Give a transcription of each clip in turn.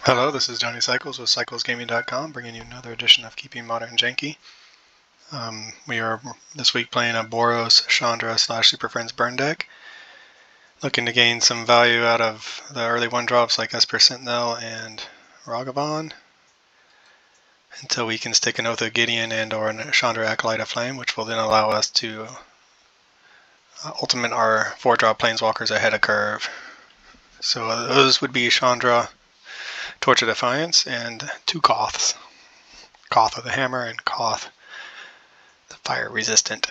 Hello, this is Johnny Cycles with CyclesGaming.com, bringing you another edition of Keeping Modern Janky. We are this week playing a Boros, Chandra / Super Friends burn deck, looking to gain some value out of the early one drops like Esper Sentinel and Ragavan, until we can stick an Oath of Gideon and or a Chandra Acolyte of Flame, which will then allow us to ultimate our 4-drop Planeswalkers ahead of curve. So those would be Chandra, Torch of Defiance, and 2 Koths. Koth of the Hammer and Koth the Fire Resistant.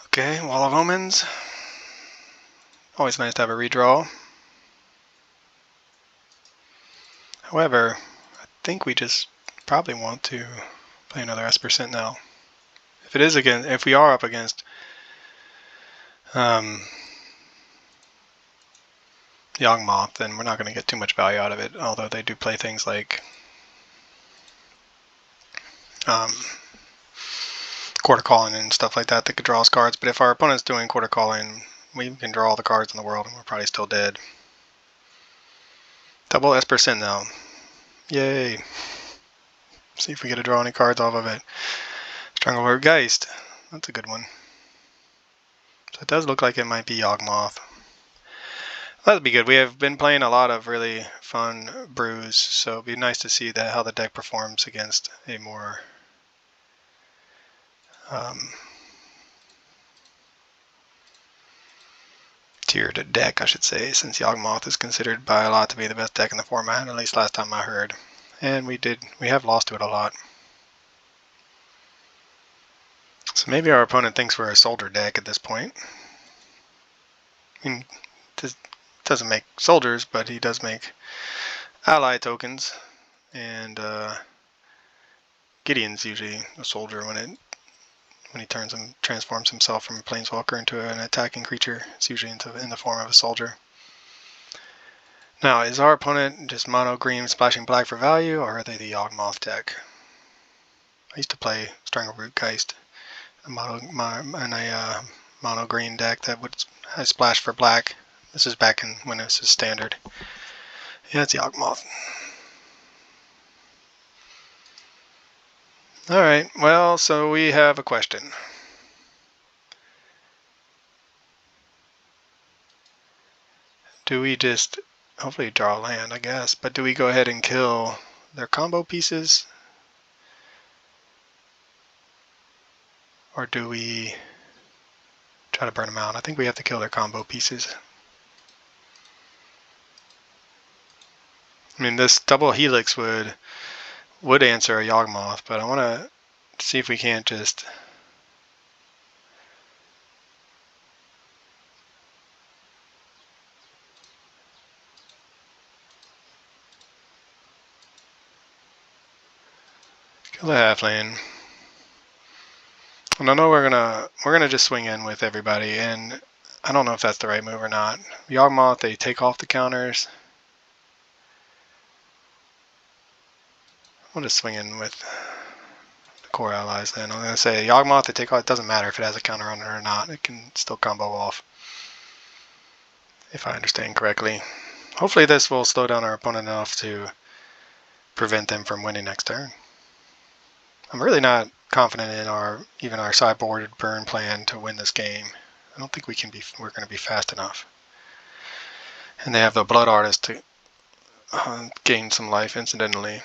Okay, Wall of Omens. Always nice to have a redraw. However, I think we just probably want to play another Esper Sentinel. If we are up against Yawgmoth, then we're not going to get too much value out of it, although they do play things like Quarter Calling and stuff like that could draw us cards. But if our opponent's doing Quarter Calling, we can draw all the cards in the world and we're probably still dead. Double Esper Sentinel. Yay. See if we get to draw any cards off of it. Stranglehold Geist. That's a good one. So it does look like it might be Yawgmoth. That'd be good. We have been playing a lot of really fun brews, so it'd be nice to see how the deck performs against a more tiered deck, I should say, since Yawgmoth is considered by a lot to be the best deck in the format, at least last time I heard. And we have lost to it a lot. So maybe our opponent thinks we're a soldier deck at this point. I mean, this doesn't make soldiers, but he does make ally tokens, and Gideon's usually a soldier when he transforms himself from a planeswalker into an attacking creature. It's usually in the form of a soldier. Now, is our opponent just mono green splashing black for value, or are they the Yawgmoth deck? I used to play Strangleroot Geist, a mono green deck that would splash for black. This is back when this is standard. Yeah, it's Yawgmoth. Alright, well, so we have a question. Do we just hopefully draw land, I guess, but do we go ahead and kill their combo pieces? Or do we try to burn them out? I think we have to kill their combo pieces. I mean, this double helix would answer a Yawgmoth, but I want to see if we can't just kill the halfling. And I know we're gonna just swing in with everybody, and I don't know if that's the right move or not. Yawgmoth, they take off the counters. We'll just swing in with the core allies then. I'm gonna say Yawgmoth, they take off. It doesn't matter if it has a counter on it or not. It can still combo off, if I understand correctly. Hopefully this will slow down our opponent enough to prevent them from winning next turn. I'm really not confident in even our sideboarded burn plan to win this game. I don't think we're going to be fast enough. And they have the Blood Artist to gain some life incidentally.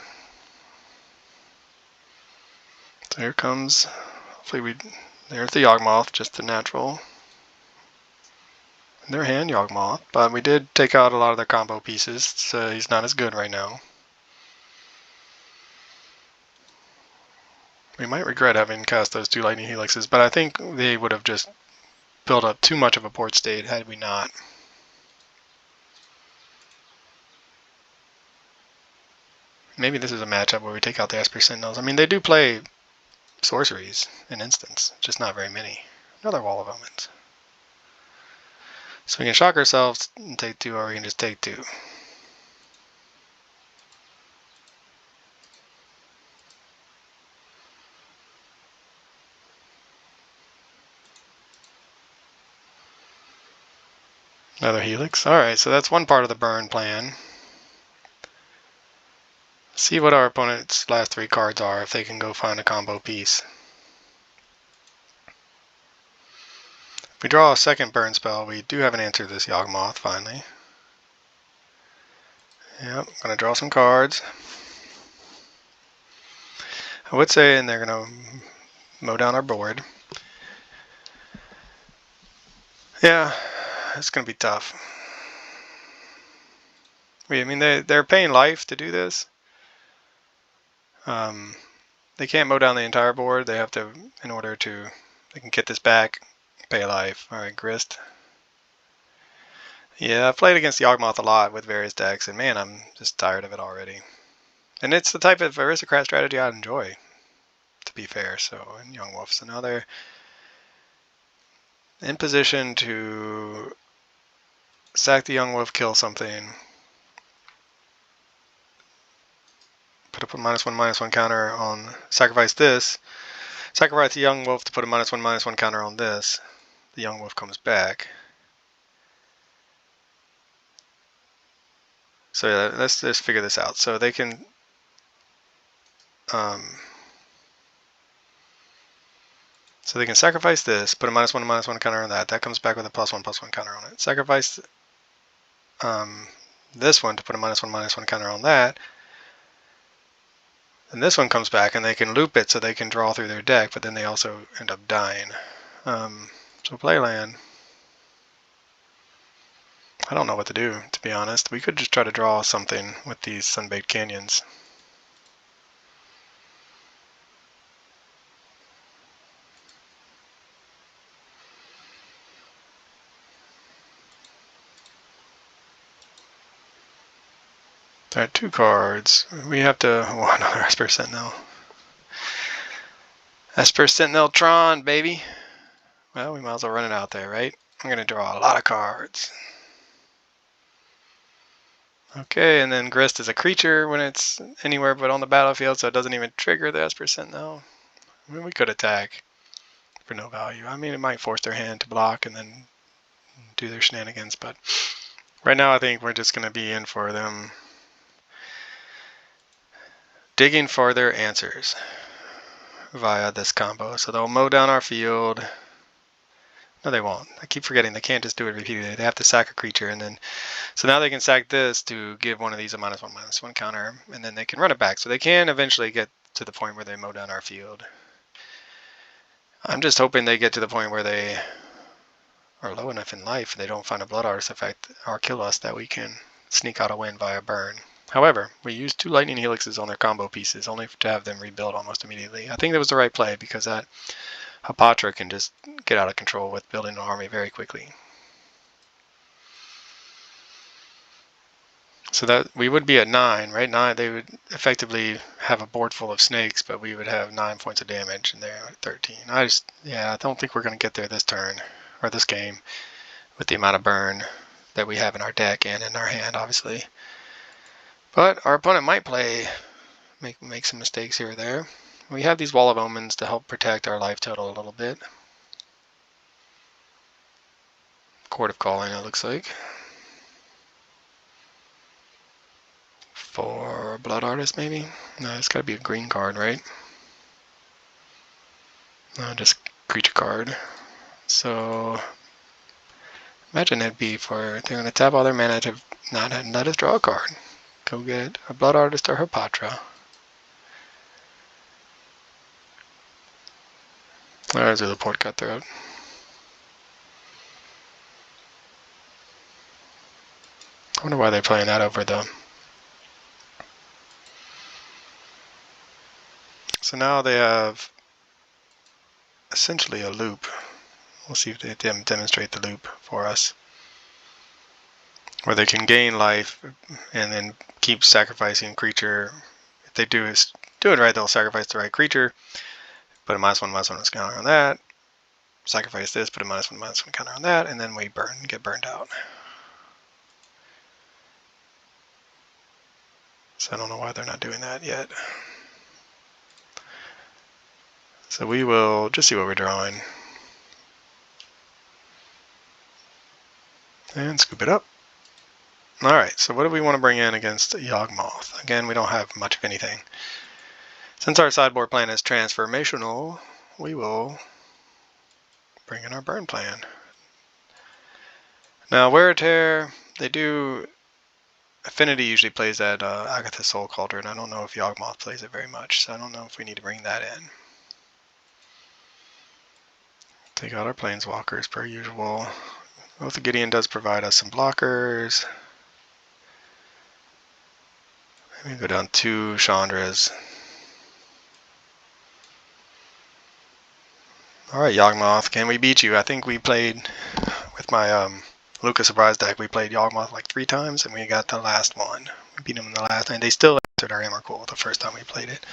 So here comes, hopefully there's the Yawgmoth, just the natural. In their hand, Yawgmoth, but we did take out a lot of their combo pieces, so he's not as good right now. We might regret having cast those 2 lightning helixes, but I think they would have just built up too much of a port state had we not. Maybe this is a matchup where we take out the Esper Sentinels. I mean, they do play sorceries in instance, just not very many. Another Wall of Omens. So we can shock ourselves and take 2, or we can just take 2. Another helix. Alright, so that's one part of the burn plan. See what our opponent's last 3 cards are, if they can go find a combo piece. If we draw a second burn spell, we do have an answer to this Yawgmoth, finally. Yep, gonna draw some cards. I would say, and they're gonna mow down our board. Yeah, it's gonna be tough. I mean, they're paying life to do this. They can't mow down the entire board. They have to, in order to, they can get this back, pay life. All right, Grist. Yeah, I've played against Yawgmoth a lot with various decks, and man, I'm just tired of it already. And it's the type of aristocrat strategy I enjoy, to be fair. So, and Yawgmoth, so now they're in position to sack the Yawgmoth, kill something, put up a -1/-1 counter on, sacrifice this, sacrifice the Yawgmoth to put a -1/-1 counter on this. The Yawgmoth comes back. So yeah, let's just figure this out. So they can, so they can sacrifice this, put a -1/-1 counter on that. That comes back with a +1/+1 counter on it. Sacrifice this one to put a -1/-1 counter on that. And this one comes back, and they can loop it so they can draw through their deck, but then they also end up dying. So play land. I don't know what to do, to be honest. We could just try to draw something with these Sunbaked Canyons. All right, 2 cards. We have to, oh, another Esper Sentinel. Esper Sentinel Tron, baby. Well, we might as well run it out there, right? I'm going to draw a lot of cards. Okay, and then Grist is a creature when it's anywhere but on the battlefield, so it doesn't even trigger the Esper Sentinel. I mean, we could attack for no value. I mean, it might force their hand to block and then do their shenanigans, but right now I think we're just going to be in for them digging for their answers via this combo. So they'll mow down our field. No, they won't. I keep forgetting they can't just do it repeatedly. They have to sack a creature, and then so now they can sack this to give one of these a -1/-1 counter, and then they can run it back. So they can eventually get to the point where they mow down our field. I'm just hoping they get to the point where they are low enough in life and they don't find a Blood Artifact or kill us that we can sneak out a win via burn. However, we used 2 Lightning Helixes on their combo pieces, only to have them rebuild almost immediately. I think that was the right play, because that Hapatra can just get out of control with building an army very quickly. So that we would be at 9, right? 9, they would effectively have a board full of snakes, but we would have 9 points of damage, and they're at 13. I don't think we're going to get there this turn, or this game, with the amount of burn that we have in our deck and in our hand, obviously. But our opponent might make some mistakes here or there. We have these Wall of Omens to help protect our life total a little bit. Court of Calling, it looks like. For Blood Artist, maybe? No, it's got to be a green card, right? No, just creature card. So imagine it'd be for, they're going to tap all their mana to not let us draw a card. Go get a Blood Artist or Hapatra. There's the Port Cutthroat. I wonder why they're playing that over the... So now they have essentially a loop. We'll see if they demonstrate the loop for us, where they can gain life and then keep sacrificing creature. If they do it right, they'll sacrifice the right creature, put a -1/-1 counter on that, sacrifice this, put a -1/-1 counter on that, and then we get burned out. So I don't know why they're not doing that yet. So we will just see what we're drawing. And scoop it up. Alright, so what do we want to bring in against Yawgmoth? Again, we don't have much of anything. Since our sideboard plan is transformational, we will bring in our burn plan. Now, Wear Tear, they do... Affinity usually plays that Agatha's Soul Cauldron. I don't know if Yawgmoth plays it very much, so I don't know if we need to bring that in. Take out our Planeswalkers per usual. Both Gideon does provide us some blockers. Maybe go down 2 Chandras. Alright, Yawgmoth, can we beat you? I think we played with my Lucas Surprise deck. We played Yawgmoth like 3 times and we got the last one. We beat them in the last, and they still answered our Emrakul the first time we played it.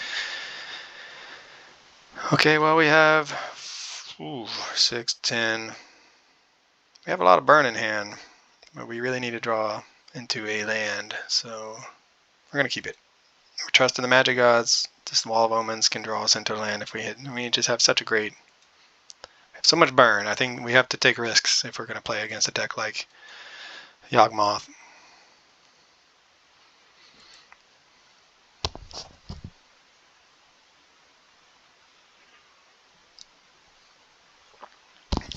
Okay, well, we have 6, 10. We have a lot of burn in hand, but we really need to draw into a land, so we're going to keep it. We're trusting the magic gods. This Wall of Omens can draw us into land if we hit. We just have such a great... so much burn. I think we have to take risks if we're going to play against a deck like Yawgmoth.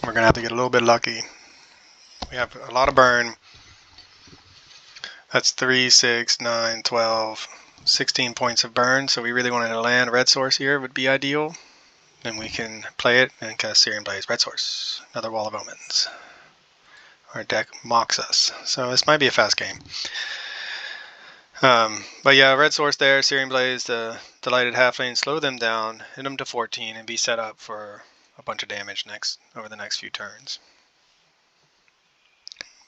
We're going to have to get a little bit lucky. We have a lot of burn. That's 3, 6, 9, 12, 16 points of burn. So we really wanted to land red source here would be ideal. Then we can play it and cast Searing Blaze, red source. Another Wall of Omens. Our deck mocks us. So this might be a fast game. But yeah, red source there, Searing Blaze, the Delighted Halfling, slow them down, hit them to 14, and be set up for a bunch of damage over the next few turns.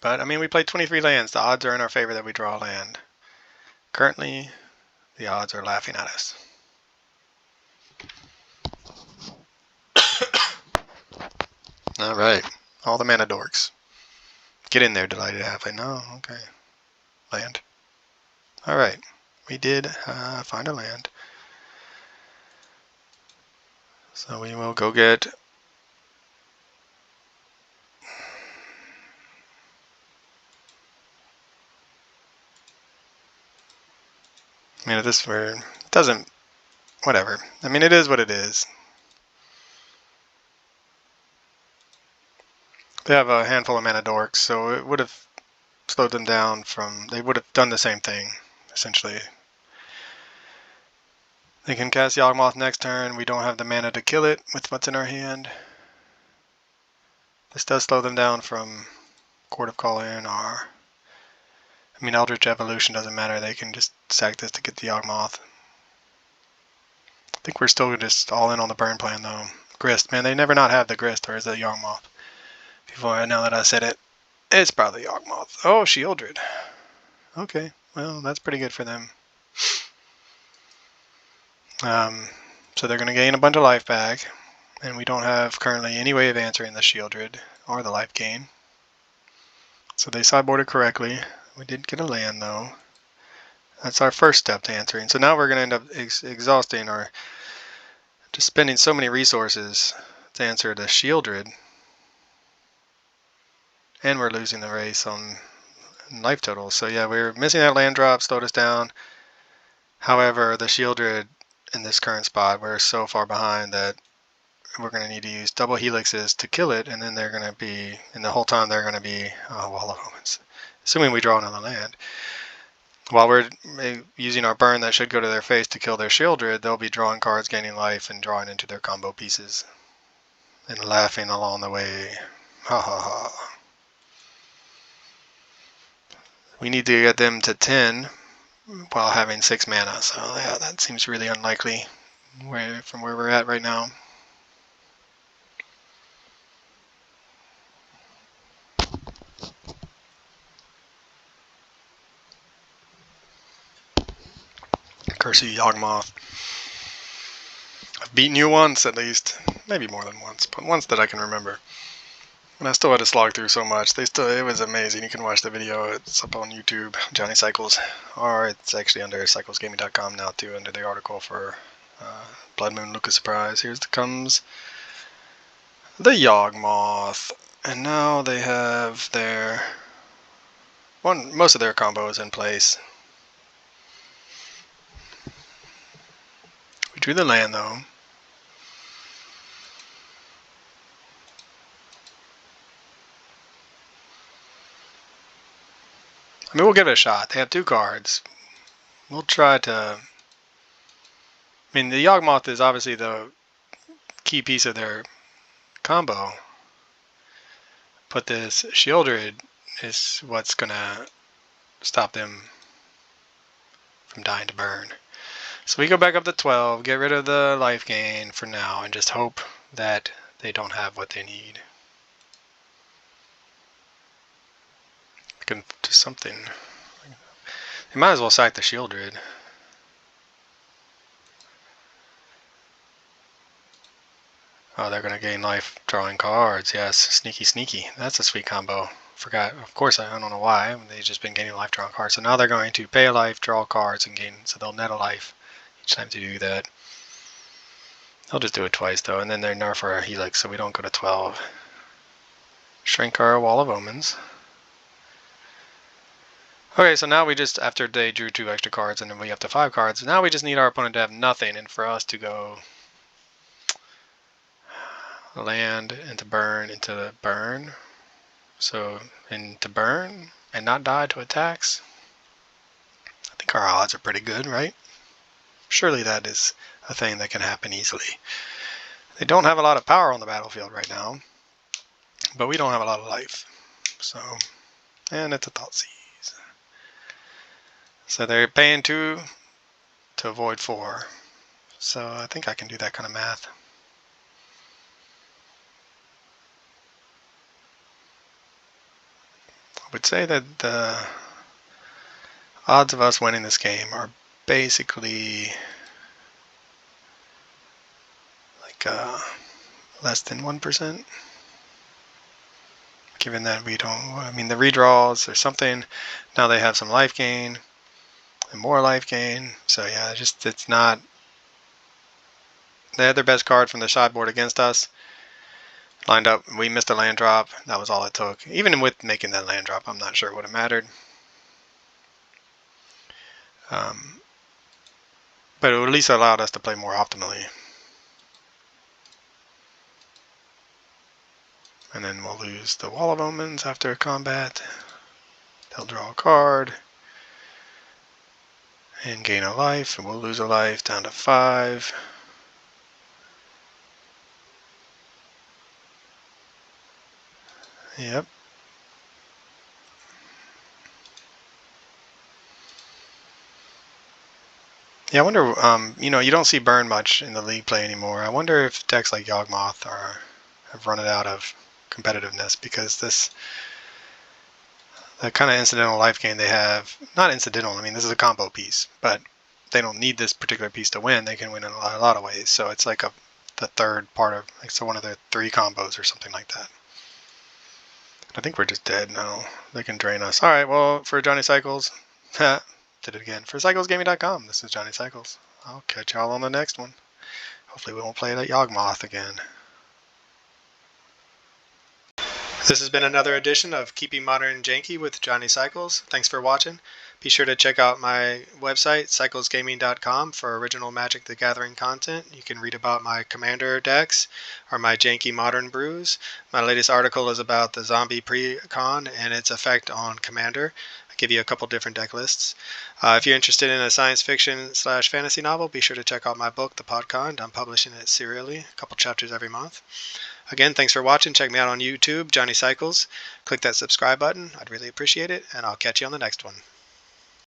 But, I mean, we played 23 lands. The odds are in our favor that we draw a land. Currently, the odds are laughing at us. Alright, all the mana dorks. Get in there, Delighted Halfling. No, okay. Land. Alright, we did find a land. So we will go get... I mean, if this were... it doesn't... whatever. I mean, it is what it is. They have a handful of mana dorks, so it would have slowed them down from... they would have done the same thing, essentially. They can cast Yawgmoth next turn. We don't have the mana to kill it with what's in our hand. This does slow them down from Court of Call-In or... I mean, Eldritch Evolution doesn't matter. They can just sack this to get the Yawgmoth. I think we're still just all in on the burn plan, though. Grist. Man, they never not have the Grist, or is it Yawgmoth? Now that I said it, it's probably Yawgmoth. Oh, Shieldred. Okay, well, that's pretty good for them. So they're going to gain a bunch of life back, and we don't have currently any way of answering the Shieldred or the life gain. So they sideboarded correctly. We did get a land, though. That's our first step to answering. So now we're going to end up exhausting or just spending so many resources to answer the Shieldred. And we're losing the race on life total. So yeah, we're missing that land drop, slowed us down. However, the Shieldred in this current spot, we're so far behind that we're going to need to use double helixes to kill it, and then they're going to be, and the whole time they're going to be Wall of Omens. Assuming we draw another land. While we're using our burn that should go to their face to kill their Shieldred, they'll be drawing cards, gaining life, and drawing into their combo pieces. And laughing along the way. Ha ha ha. We need to get them to 10 while having 6 mana, so yeah, that seems really unlikely from where we're at right now. Curse you, Yawgmoth. I've beaten you once, at least. Maybe more than once, but once that I can remember. And I still had to slog through so much. It was amazing. You can watch the video. It's up on YouTube, Johnny Cycles. Or it's actually under cyclesgaming.com now, too, under the article for Blood Moon Lucas Surprise. Comes the Yawgmoth. And now they have their most of their combo is in place. We drew the land though. I mean, we'll give it a shot. They have 2 cards. We'll try to... I mean, the Yawgmoth is obviously the key piece of their combo. But this Shieldred is what's going to stop them from dying to burn. So we go back up to 12, get rid of the life gain for now, and just hope that they don't have what they need. They can do something. They might as well sack the Shieldred. Oh, they're going to gain life drawing cards. Yes, sneaky, sneaky. That's a sweet combo. Forgot. Of course, I don't know why. They've just been gaining life drawing cards. So now they're going to pay a life, draw cards, and gain. So they'll net a life each time to do that. They'll just do it twice, though. And then they nerf our Helix, so we don't go to 12. Shrink our Wall of Omens. Okay, so now we just, after they drew 2 extra cards, and then we have to 5 cards, now we just need our opponent to have nothing, and for us to go land into burn. So into burn and not die to attacks. I think our odds are pretty good, right? Surely that is a thing that can happen easily. They don't have a lot of power on the battlefield right now, but we don't have a lot of life. So, and it's a Thoughtseize. So they're paying 2 to avoid 4. So I think I can do that kind of math. I would say that the odds of us winning this game are basically like less than 1%. Given that we don't, I mean, the redraws or something. Now they have some life gain and more life gain. So yeah, just it's not. They had their best card from the sideboard against us. Lined up, we missed a land drop. That was all it took. Even with making that land drop, I'm not sure it would have mattered. But it at least allowed us to play more optimally. And then we'll lose the Wall of Omens after combat. They'll draw a card and gain a life, and we'll lose a life down to 5. Yep. Yeah, I wonder, you know, you don't see burn much in the league play anymore. I wonder if decks like Yawgmoth have run it out of competitiveness, because the kind of incidental life gain they have, not incidental, I mean, this is a combo piece, but they don't need this particular piece to win. They can win in a lot of ways. So it's like the third part of, like, so one of the 3 combos or something like that. I think we're just dead now. They can drain us. All right, well, for Johnny Cycles, did it again. For CyclesGaming.com, this is Johnny Cycles. I'll catch y'all on the next one. Hopefully we won't play that Yawgmoth again. This has been another edition of Keeping Modern Janky with Johnny Cycles. Thanks for watching. Be sure to check out my website, CyclesGaming.com, for original Magic the Gathering content. You can read about my Commander decks or my janky modern brews. My latest article is about the Zombie Precon and its effect on Commander. I give you a couple different deck lists. If you're interested in a science fiction / fantasy novel, be sure to check out my book, The Podcon. I'm publishing it serially, a couple chapters every month. Again, thanks for watching. Check me out on YouTube, Johnny Cycles. Click that subscribe button. I'd really appreciate it, and I'll catch you on the next one.